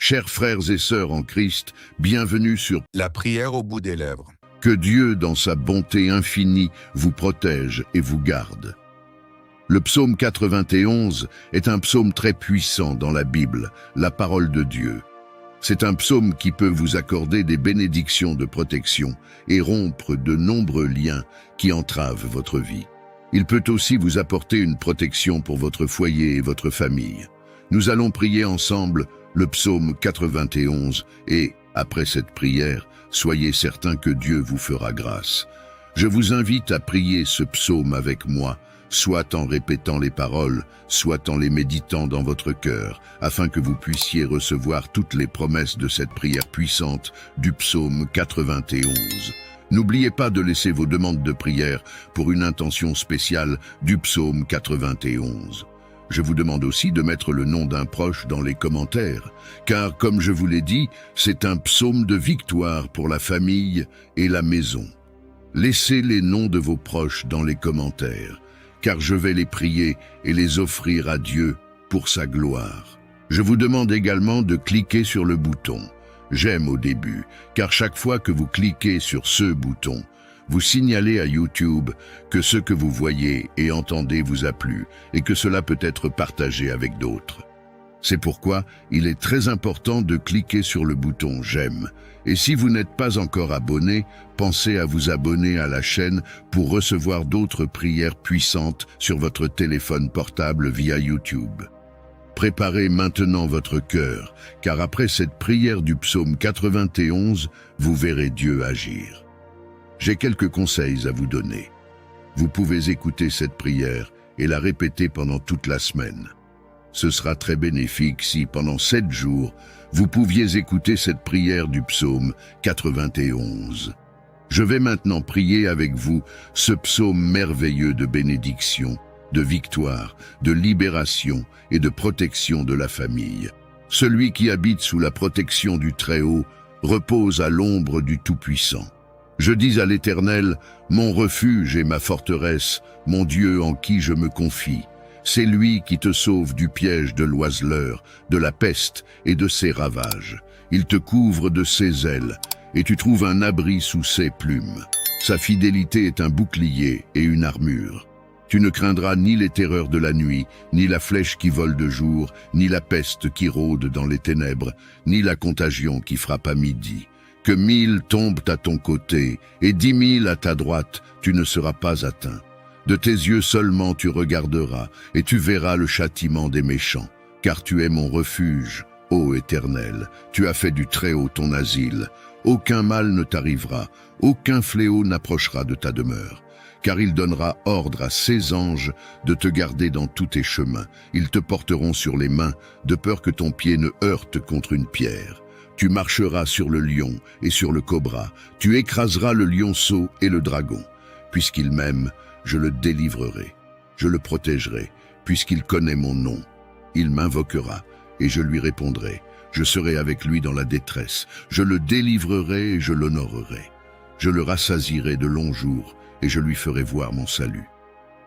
Chers frères et sœurs en Christ, bienvenue sur La prière au bout des lèvres. Que Dieu, dans sa bonté infinie, vous protège et vous garde. Le psaume 91 est un psaume très puissant dans la Bible, la parole de Dieu. C'est un psaume qui peut vous accorder des bénédictions de protection et rompre de nombreux liens qui entravent votre vie. Il peut aussi vous apporter une protection pour votre foyer et votre famille. Nous allons prier ensemble le psaume 91 et, après cette prière, soyez certains que Dieu vous fera grâce. Je vous invite à prier ce psaume avec moi, soit en répétant les paroles, soit en les méditant dans votre cœur, afin que vous puissiez recevoir toutes les promesses de cette prière puissante du psaume 91. N'oubliez pas de laisser vos demandes de prière pour une intention spéciale du psaume 91. Je vous demande aussi de mettre le nom d'un proche dans les commentaires, car, comme je vous l'ai dit, c'est un psaume de victoire pour la famille et la maison. Laissez les noms de vos proches dans les commentaires, car je vais les prier et les offrir à Dieu pour sa gloire. Je vous demande également de cliquer sur le bouton « J'aime » au début, car chaque fois que vous cliquez sur ce bouton, vous signalez à YouTube que ce que vous voyez et entendez vous a plu et que cela peut être partagé avec d'autres. C'est pourquoi il est très important de cliquer sur le bouton « J'aime ». Et si vous n'êtes pas encore abonné, pensez à vous abonner à la chaîne pour recevoir d'autres prières puissantes sur votre téléphone portable via YouTube. Préparez maintenant votre cœur, car après cette prière du psaume 91, vous verrez Dieu agir. J'ai quelques conseils à vous donner. Vous pouvez écouter cette prière et la répéter pendant toute la semaine. Ce sera très bénéfique si, pendant 7 jours, vous pouviez écouter cette prière du psaume 91. Je vais maintenant prier avec vous ce psaume merveilleux de bénédiction, de victoire, de libération et de protection de la famille. Celui qui habite sous la protection du Très-Haut repose à l'ombre du Tout-Puissant. Je dis à l'Éternel, mon refuge et ma forteresse, mon Dieu en qui je me confie. C'est lui qui te sauve du piège de l'oiseleur, de la peste et de ses ravages. Il te couvre de ses ailes, et tu trouves un abri sous ses plumes. Sa fidélité est un bouclier et une armure. Tu ne craindras ni les terreurs de la nuit, ni la flèche qui vole de jour, ni la peste qui rôde dans les ténèbres, ni la contagion qui frappe à midi. Que 1000 tombent à ton côté, et 10 000 à ta droite, tu ne seras pas atteint. De tes yeux seulement tu regarderas, et tu verras le châtiment des méchants. Car tu es mon refuge, ô Éternel, tu as fait du Très-Haut ton asile. Aucun mal ne t'arrivera, aucun fléau n'approchera de ta demeure. Car il donnera ordre à ses anges de te garder dans tous tes chemins. Ils te porteront sur les mains, de peur que ton pied ne heurte contre une pierre. Tu marcheras sur le lion et sur le cobra. Tu écraseras le lionceau et le dragon. Puisqu'il m'aime, je le délivrerai. Je le protégerai, puisqu'il connaît mon nom. Il m'invoquera et je lui répondrai. Je serai avec lui dans la détresse. Je le délivrerai et je l'honorerai. Je le rassasierai de longs jours et je lui ferai voir mon salut.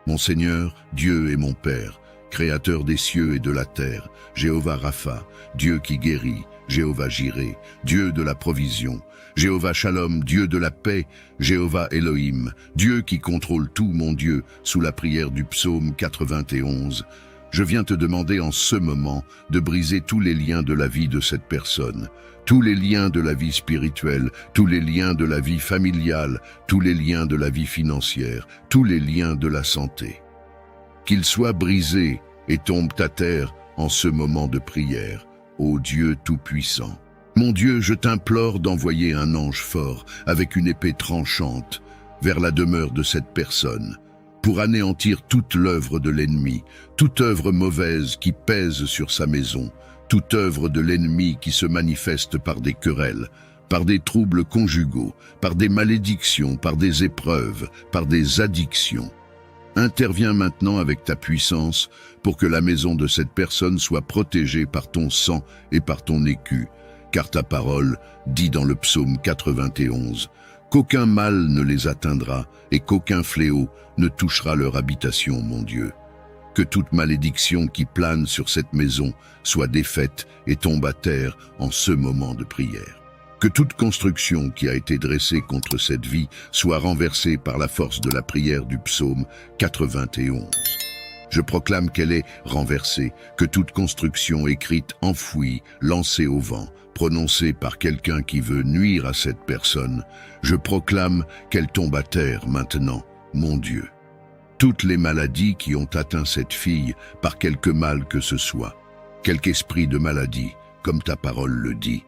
Mon Seigneur, Dieu et mon Père, Créateur des cieux et de la terre, Jéhovah Rapha, Dieu qui guérit, Jéhovah Jiré, Dieu de la provision, Jéhovah Shalom, Dieu de la paix, Jéhovah Elohim, Dieu qui contrôle tout, mon Dieu, sous la prière du psaume 91. Je viens te demander en ce moment de briser tous les liens de la vie de cette personne, tous les liens de la vie spirituelle, tous les liens de la vie familiale, tous les liens de la vie financière, tous les liens de la santé. Qu'ils soient brisés et tombent à terre en ce moment de prière, ô Dieu Tout-Puissant. Mon Dieu, je t'implore d'envoyer un ange fort avec une épée tranchante vers la demeure de cette personne, pour anéantir toute l'œuvre de l'ennemi, toute œuvre mauvaise qui pèse sur sa maison, toute œuvre de l'ennemi qui se manifeste par des querelles, par des troubles conjugaux, par des malédictions, par des épreuves, par des addictions. Interviens maintenant avec ta puissance pour que la maison de cette personne soit protégée par ton sang et par ton écu, car ta parole dit dans le psaume 91 qu'aucun mal ne les atteindra et qu'aucun fléau ne touchera leur habitation, mon Dieu. Que toute malédiction qui plane sur cette maison soit défaite et tombe à terre en ce moment de prière. Que toute construction qui a été dressée contre cette vie soit renversée par la force de la prière du psaume 91. Je proclame qu'elle est renversée, que toute construction écrite, enfouie, lancée au vent, prononcée par quelqu'un qui veut nuire à cette personne, je proclame qu'elle tombe à terre maintenant, mon Dieu. Toutes les maladies qui ont atteint cette fille, par quelque mal que ce soit, quelque esprit de maladie, comme ta parole le dit,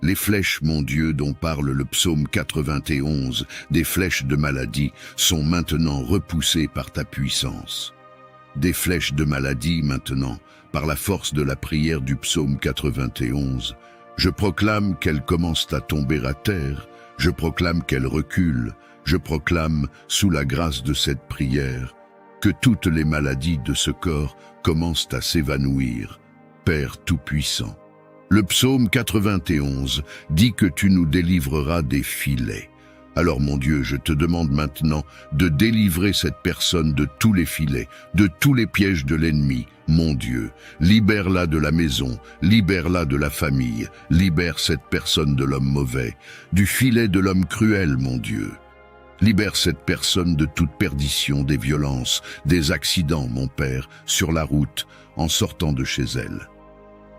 les flèches, mon Dieu, dont parle le psaume 91, des flèches de maladie, sont maintenant repoussées par ta puissance. Des flèches de maladie maintenant, par la force de la prière du psaume 91, je proclame qu'elles commencent à tomber à terre, je proclame qu'elles reculent, je proclame, sous la grâce de cette prière, que toutes les maladies de ce corps commencent à s'évanouir, Père Tout-Puissant. Le psaume 91 dit que tu nous délivreras des filets. Alors mon Dieu, je te demande maintenant de délivrer cette personne de tous les filets, de tous les pièges de l'ennemi. Mon Dieu, libère-la de la maison, libère-la de la famille, libère cette personne de l'homme mauvais, du filet de l'homme cruel, mon Dieu. Libère cette personne de toute perdition, des violences, des accidents, mon Père, sur la route, en sortant de chez elle.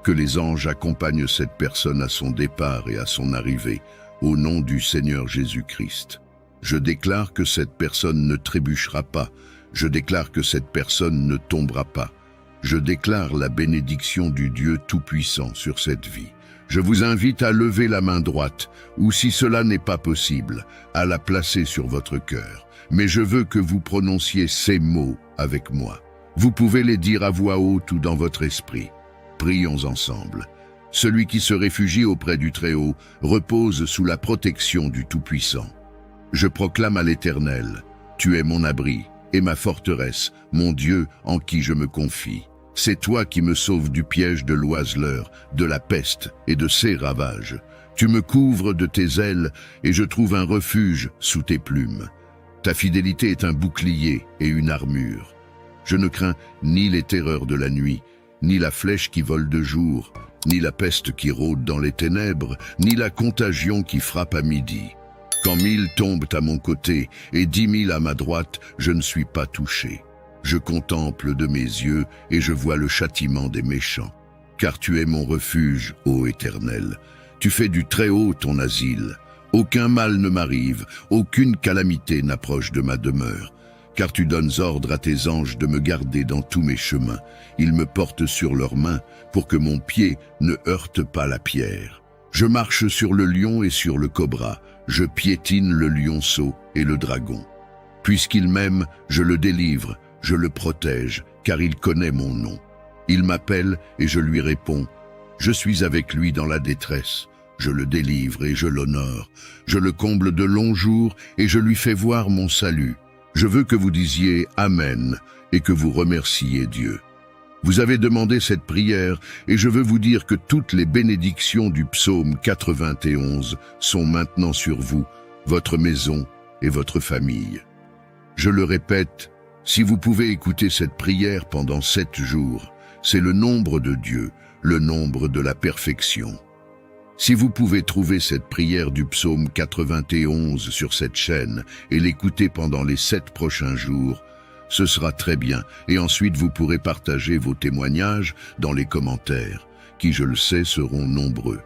Que les anges accompagnent cette personne à son départ et à son arrivée, au nom du Seigneur Jésus-Christ. Je déclare que cette personne ne trébuchera pas. Je déclare que cette personne ne tombera pas. Je déclare la bénédiction du Dieu Tout-Puissant sur cette vie. Je vous invite à lever la main droite, ou si cela n'est pas possible, à la placer sur votre cœur. Mais je veux que vous prononciez ces mots avec moi. Vous pouvez les dire à voix haute ou dans votre esprit. Prions ensemble. Celui qui se réfugie auprès du Très-Haut repose sous la protection du Tout-Puissant. Je proclame à l'Éternel, tu es mon abri et ma forteresse, mon Dieu en qui je me confie. C'est toi qui me sauves du piège de l'oiseleur, de la peste et de ses ravages. Tu me couvres de tes ailes et je trouve un refuge sous tes plumes. Ta fidélité est un bouclier et une armure. Je ne crains ni les terreurs de la nuit, ni la flèche qui vole de jour, ni la peste qui rôde dans les ténèbres, ni la contagion qui frappe à midi. Quand 1000 tombent à mon côté et 10 000 à ma droite, je ne suis pas touché. Je contemple de mes yeux et je vois le châtiment des méchants. Car tu es mon refuge, ô Éternel. Tu fais du Très-Haut ton asile. Aucun mal ne m'arrive, aucune calamité n'approche de ma demeure. Car tu donnes ordre à tes anges de me garder dans tous mes chemins. Ils me portent sur leurs mains pour que mon pied ne heurte pas la pierre. Je marche sur le lion et sur le cobra. Je piétine le lionceau et le dragon. Puisqu'il m'aime, je le délivre, je le protège, car il connaît mon nom. Il m'appelle et je lui réponds. Je suis avec lui dans la détresse. Je le délivre et je l'honore. Je le comble de longs jours et je lui fais voir mon salut. Je veux que vous disiez « Amen » et que vous remerciez Dieu. Vous avez demandé cette prière et je veux vous dire que toutes les bénédictions du psaume 91 sont maintenant sur vous, votre maison et votre famille. Je le répète, si vous pouvez écouter cette prière pendant 7 jours, c'est le nombre de Dieu, le nombre de la perfection. Si vous pouvez trouver cette prière du psaume 91 sur cette chaîne et l'écouter pendant les 7 prochains jours, ce sera très bien et ensuite vous pourrez partager vos témoignages dans les commentaires, qui je le sais seront nombreux.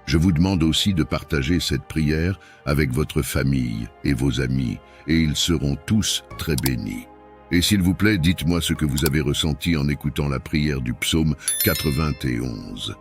Je vous demande aussi de partager cette prière avec votre famille et vos amis et ils seront tous très bénis. Et s'il vous plaît, dites-moi ce que vous avez ressenti en écoutant la prière du psaume 91.